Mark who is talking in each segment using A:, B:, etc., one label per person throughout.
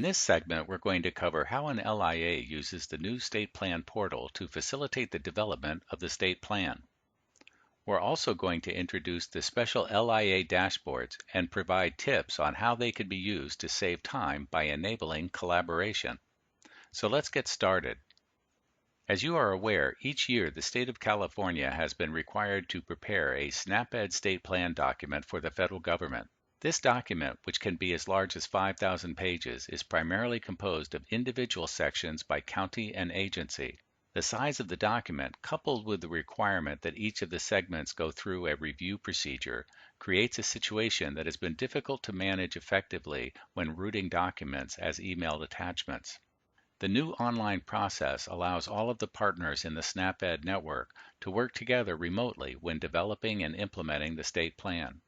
A: this segment, we're going to cover how an LIA uses the new State Plan portal to facilitate the development of the state plan. We're also going to introduce the special LIA dashboards and provide tips on how they can be used to save time by enabling collaboration. So let's get started. As you are aware, each year the state of California has been required to prepare a SNAP-Ed state plan document for the federal government. This document, which can be as large as 5,000 pages, is primarily composed of individual sections by county and agency. The size of the document, coupled with the requirement that each of the segments go through a review procedure, creates a situation that has been difficult to manage effectively when routing documents as emailed attachments. The new online process allows all of the partners in the SNAP-Ed network to work together remotely when developing and implementing the state plan.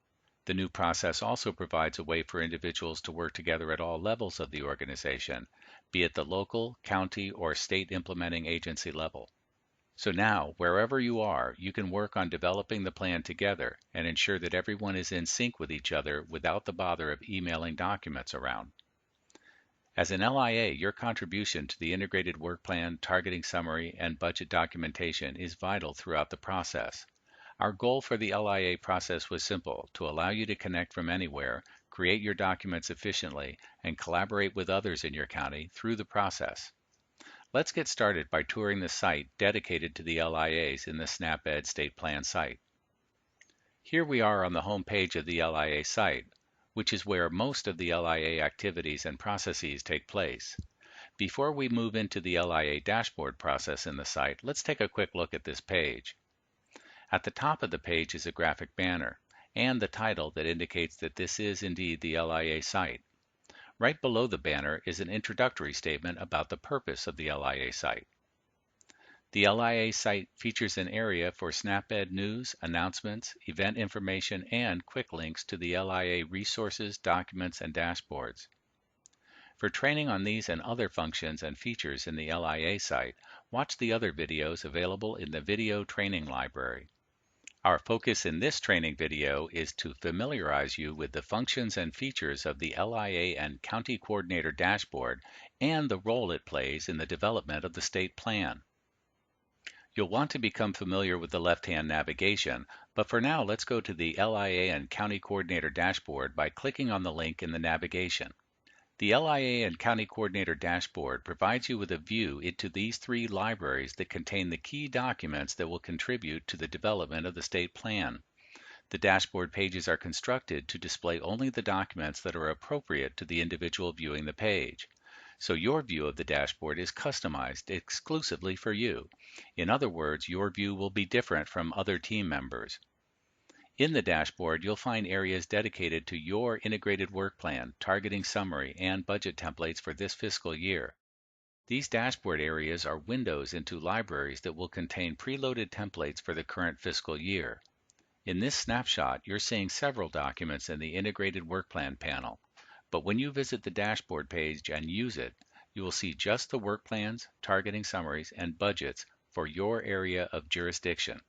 A: The new process also provides a way for individuals to work together at all levels of the organization, be it the local, county, or state implementing agency level. So now, wherever you are, you can work on developing the plan together and ensure that everyone is in sync with each other without the bother of emailing documents around. As an LIA, your contribution to the integrated work plan, targeting summary, and budget documentation is vital throughout the process. Our goal for the LIA process was simple: to allow you to connect from anywhere, create your documents efficiently, and collaborate with others in your county through the process. Let's get started by touring the site dedicated to the LIAs in the SNAP-Ed State Plan site. Here we are on the home page of the LIA site, which is where most of the LIA activities and processes take place. Before we move into the LIA dashboard process in the site, let's take a quick look at this page. At the top of the page is a graphic banner and the title that indicates that this is indeed the LIA site. Right below the banner is an introductory statement about the purpose of the LIA site. The LIA site features an area for SNAP-Ed news, announcements, event information, and quick links to the LIA resources, documents, and dashboards. For training on these and other functions and features in the LIA site, watch the other videos available in the video training library. Our focus in this training video is to familiarize you with the functions and features of the LIA and County Coordinator dashboard and the role it plays in the development of the state plan. You'll want to become familiar with the left-hand navigation, but for now let's go to the LIA and County Coordinator dashboard by clicking on the link in the navigation. The LIA and County Coordinator dashboard provides you with a view into these three libraries that contain the key documents that will contribute to the development of the state plan. The dashboard pages are constructed to display only the documents that are appropriate to the individual viewing the page. So your view of the dashboard is customized exclusively for you. In other words, your view will be different from other team members. In the dashboard, you'll find areas dedicated to your integrated work plan, targeting summary, and budget templates for this fiscal year. These dashboard areas are windows into libraries that will contain preloaded templates for the current fiscal year. In this snapshot, you're seeing several documents in the integrated work plan panel, but when you visit the dashboard page and use it, you will see just the work plans, targeting summaries, and budgets for your area of jurisdiction.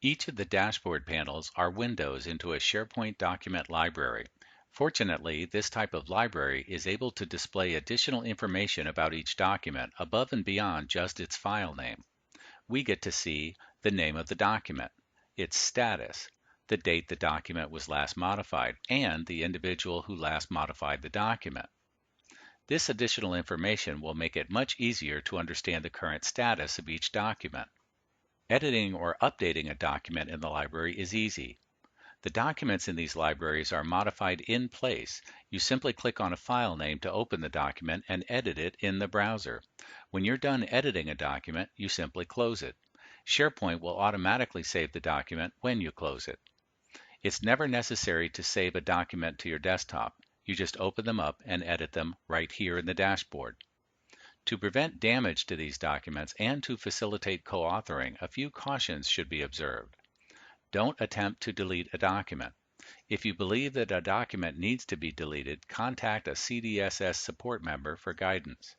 A: Each of the dashboard panels are windows into a SharePoint document library. Fortunately, this type of library is able to display additional information about each document above and beyond just its file name. We get to see the name of the document, its status, the date the document was last modified, and the individual who last modified the document. This additional information will make it much easier to understand the current status of each document. Editing or updating a document in the library is easy. The documents in these libraries are modified in place. You simply click on a file name to open the document and edit it in the browser. When you're done editing a document, you simply close it. SharePoint will automatically save the document when you close it. It's never necessary to save a document to your desktop. You just open them up and edit them right here in the dashboard. To prevent damage to these documents and to facilitate co-authoring, a few cautions should be observed. Don't attempt to delete a document. If you believe that a document needs to be deleted, contact a CDSS support member for guidance.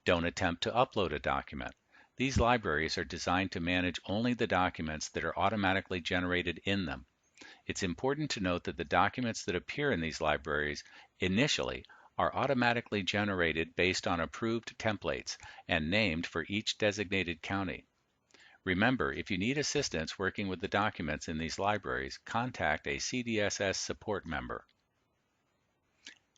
A: Don't attempt to upload a document. These libraries are designed to manage only the documents that are automatically generated in them. It's important to note that the documents that appear in these libraries initially are automatically generated based on approved templates and named for each designated county. Remember, if you need assistance working with the documents in these libraries, contact a CDSS support member.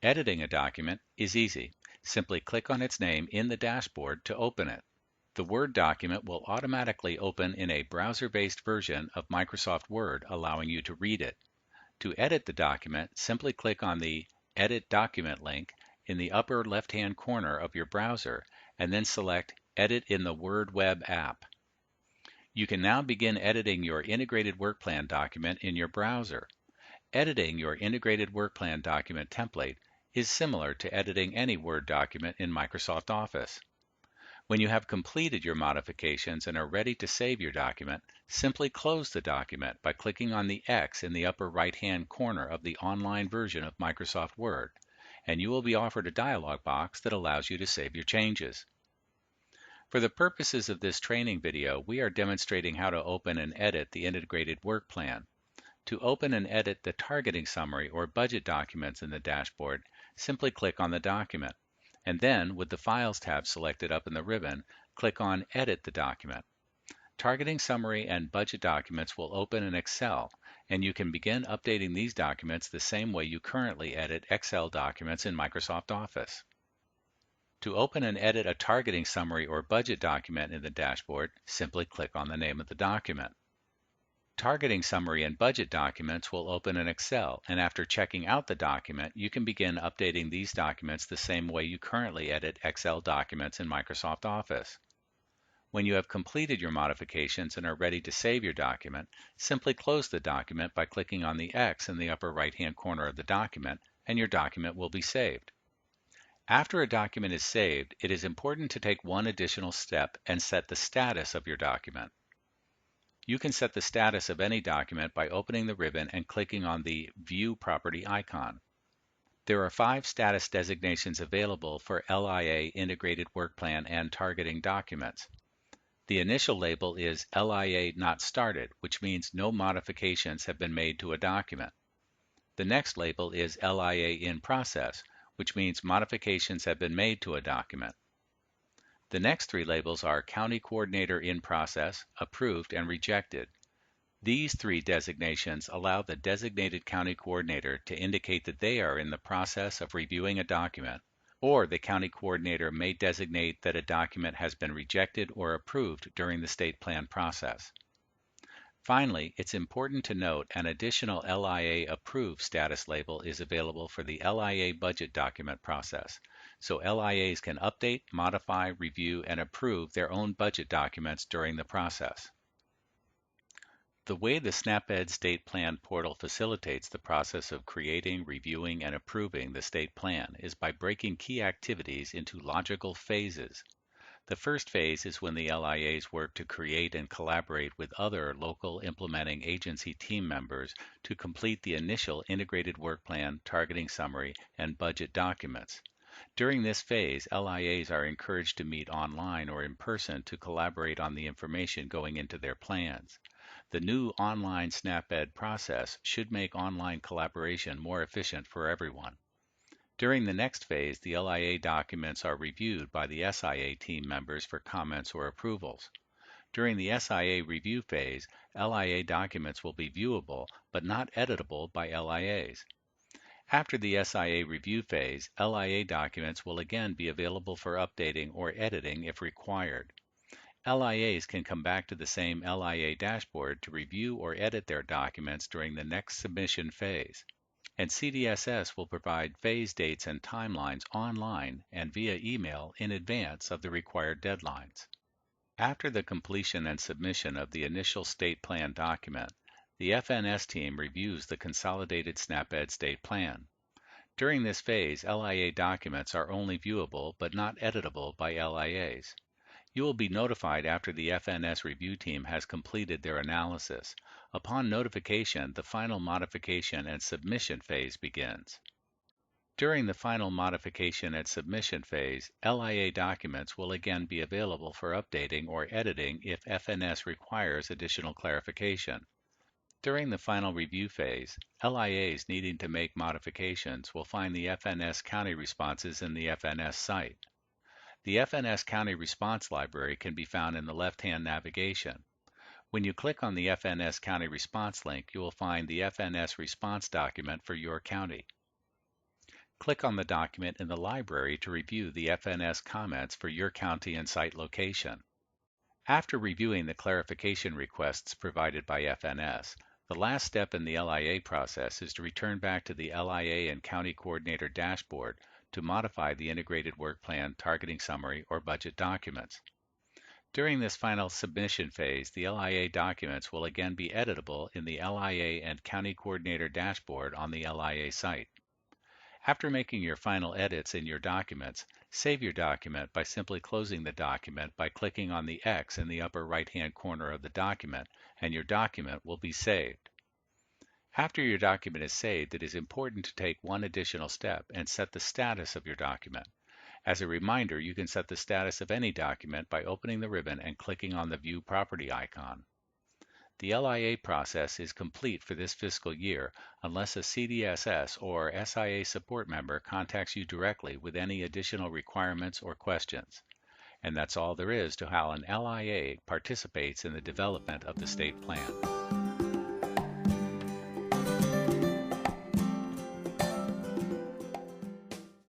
A: Editing a document is easy. Simply click on its name in the dashboard to open it. The Word document will automatically open in a browser-based version of Microsoft Word, allowing you to read it. To edit the document, simply click on the Edit Document link in the upper left-hand corner of your browser, and then select Edit in the Word web app. You can now begin editing your integrated work plan document in your browser. Editing your integrated work plan document template is similar to editing any Word document in Microsoft Office. When you have completed your modifications and are ready to save your document, simply close the document by clicking on the X in the upper right-hand corner of the online version of Microsoft Word, and you will be offered a dialog box that allows you to save your changes. For the purposes of this training video, we are demonstrating how to open and edit the integrated work plan. To open and edit the targeting summary or budget documents in the dashboard, simply click on the document, and then, with the Files tab selected up in the ribbon, click on Edit the document. Targeting summary and budget documents will open in Excel, and you can begin updating these documents the same way you currently edit Excel documents in Microsoft Office. To open and edit a targeting summary or budget document in the dashboard, simply click on the name of the document. Targeting summary and budget documents will open in Excel, and after checking out the document, you can begin updating these documents the same way you currently edit Excel documents in Microsoft Office. When you have completed your modifications and are ready to save your document, simply close the document by clicking on the X in the upper right-hand corner of the document, and your document will be saved. After a document is saved, it is important to take one additional step and set the status of your document. You can set the status of any document by opening the ribbon and clicking on the View Property icon. There are 5 status designations available for LIA Integrated Work Plan and Targeting documents. The initial label is LIA Not Started, which means no modifications have been made to a document. The next label is LIA In Process, which means modifications have been made to a document. The next 3 labels are County Coordinator in Process, Approved, and Rejected. These 3 designations allow the designated county coordinator to indicate that they are in the process of reviewing a document, or the county coordinator may designate that a document has been rejected or approved during the state plan process. Finally, it's important to note an additional LIA Approved status label is available for the LIA budget document process, so LIAs can update, modify, review, and approve their own budget documents during the process. The way the SNAP-Ed State Plan portal facilitates the process of creating, reviewing, and approving the state plan is by breaking key activities into logical phases. The first phase is when the LIAs work to create and collaborate with other local implementing agency team members to complete the initial integrated work plan, targeting summary, and budget documents. During this phase, LIAs are encouraged to meet online or in person to collaborate on the information going into their plans. The new online SNAP-Ed process should make online collaboration more efficient for everyone. During the next phase, the LIA documents are reviewed by the SIA team members for comments or approvals. During the SIA review phase, LIA documents will be viewable but not editable by LIAs. After the SIA review phase, LIA documents will again be available for updating or editing if required. LIAs can come back to the same LIA dashboard to review or edit their documents during the next submission phase. And CDSS will provide phase dates and timelines online and via email in advance of the required deadlines. After the completion and submission of the initial state plan document, the FNS team reviews the consolidated SNAP-Ed state plan. During this phase, LIA documents are only viewable but not editable by LIAs. You will be notified after the FNS review team has completed their analysis. Upon notification, the final modification and submission phase begins. During the final modification and submission phase, LIA documents will again be available for updating or editing if FNS requires additional clarification. During the final review phase, LIAs needing to make modifications will find the FNS County responses in the FNS site. The FNS County Response Library can be found in the left-hand navigation. When you click on the FNS County Response link, you will find the FNS Response document for your county. Click on the document in the library to review the FNS comments for your county and site location. After reviewing the clarification requests provided by FNS, the last step in the LIA process is to return back to the LIA and County Coordinator dashboard to modify the Integrated Work Plan Targeting Summary or budget documents. During this final submission phase, the LIA documents will again be editable in the LIA and County Coordinator dashboard on the LIA site. After making your final edits in your documents, save your document by simply closing the document by clicking on the X in the upper right-hand corner of the document, and your document will be saved. After your document is saved, it is important to take one additional step and set the status of your document. As a reminder, you can set the status of any document by opening the ribbon and clicking on the View Property icon. The LIA process is complete for this fiscal year unless a CDSS or SIA support member contacts you directly with any additional requirements or questions. And that's all there is to how an LIA participates in the development of the state plan.